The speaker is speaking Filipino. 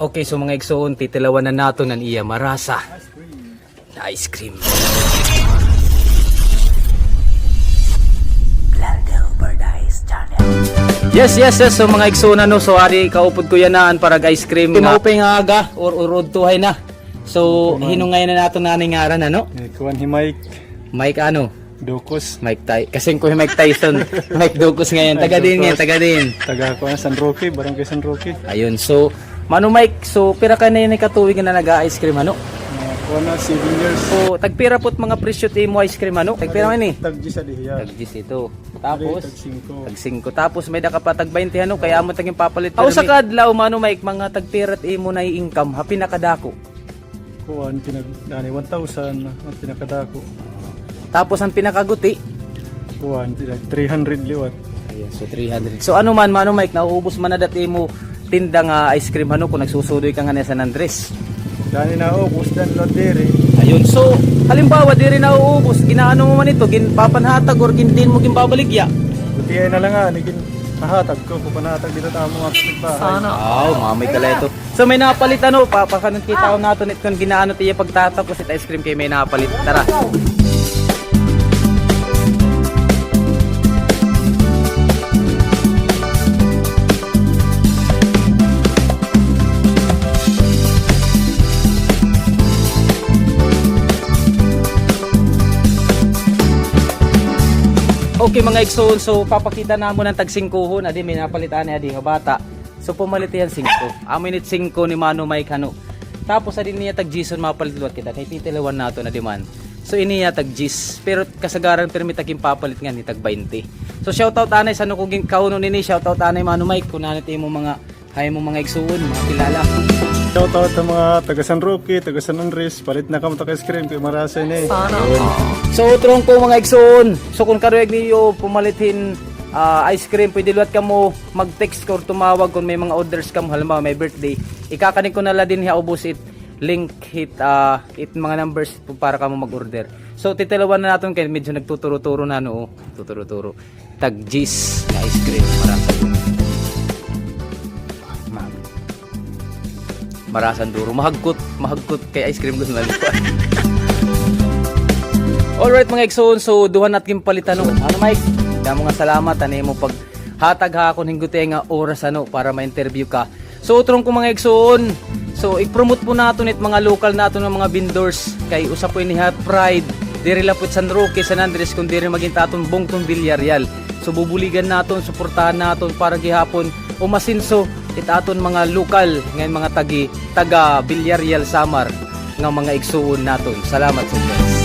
Okay, so mga igsoon, titilawan na nato ng iya marasa na ice cream. Yes. So mga igsoon ano, so ari kaupod ko yanaan para ice cream. Maupay nga aga or urod tuhay na. So hinungay na nato na ngaran ano? Kuan hi Mike. Mike ano? Dukos. Mike Tyson. Kasi ko Mike Tyson. Mike Dukos ngayon. Taga din ngayon, taga din. Taga ko San Roque, barangay San Roque. Ayun, so Mano Mike, so pira ka na yun katuwig na nag-ice cream ano? Kuan na 7 years. So tagpira pot mga presyo ti mo ice cream ano? Tagpira man ni? Tag 10 sa diha. Tag 10 ito. Tapos Tag 5. tag 5. Tapos may daka pa tag 20 ano, kaya mo taging papalit. Aw sa kadlaw Mano Mike, mga tagpira ti mo na income happy na kadako. Kuan pinag 1,000 at pinakadako. Tapos ang pinakaguti, Kuan pinag 300 liwat. ayan, so 300. So ano man Mano Mike, nauubos man na dati mo tinda nga ice cream ano kung nagsusudoy ka nga na San Andres. Dani na ubos dan lot diri. Ayun, so halimbawa di rin nauubos, ginaano mo man ito, ginpapanhatag or gintin mo ginbabaligya. Buti ay na lang nga nigin mahatag ko panatag dito ta mo kapitbahay. Sana. Mamay kala ito. So may napalit ano, papakanong kita ko nato nit kung ginaano tiya pagtatapos it ice cream kay may napalit. Tara. Okay mga igsoon, so papakita na mo ng tag 5 hon, adi may napalitan ni adi nga bata. So pumalit yan 5. Aminit 5 ni Mano Mike ano. Tapos adi niya tag Jason mapalit luwat kita kay titilawan nato na diman. So iniya tag Jis, pero kasagaran permit taging papalit nga ni tag 20. So shoutout anay sa no kung kauno nini, shoutout anay Mano Mike kun nanit mo mga hay mo mga igsoon, mga kilala. Shoutout sa mga taga San Roque, taga San Andres, palit na kamo ta ice cream kay marasa ni. So utrong ko mga igsoon, so kung karueg niyo pumalitin ice cream, pwede luwat ka mo mag-text or tumawag kung may mga orders ka mo, halimbawa may birthday, ikakanin ko na la din ha ubos it link hit mga numbers para ka mo mag-order. So titilawan na natin kay medyo nagtuturo-turo na no, tuturo-turo. Tag G's na ice cream marasan duro, mahagkot kay ice cream gusto na lipa. Alright mga igsoon, so duhan natin palitan no. Ano Mike? Damo nga salamat ani mo pag hatag ha kon hinggote nga oras ano para ma-interview ka. So utrong ko mga igsoon, so i-promote po naton it mga local naton ng mga vendors kay usa po ini Hot Pride, diri lapot San Roque, San Andres kun diri maging taton Bongtong Villarreal. So bubuligan naton, suportahan naton para gihapon umasinso it aton mga lokal ngayon mga taga Villarreal Samar nga mga igsuon naton. Salamat sa Diyos.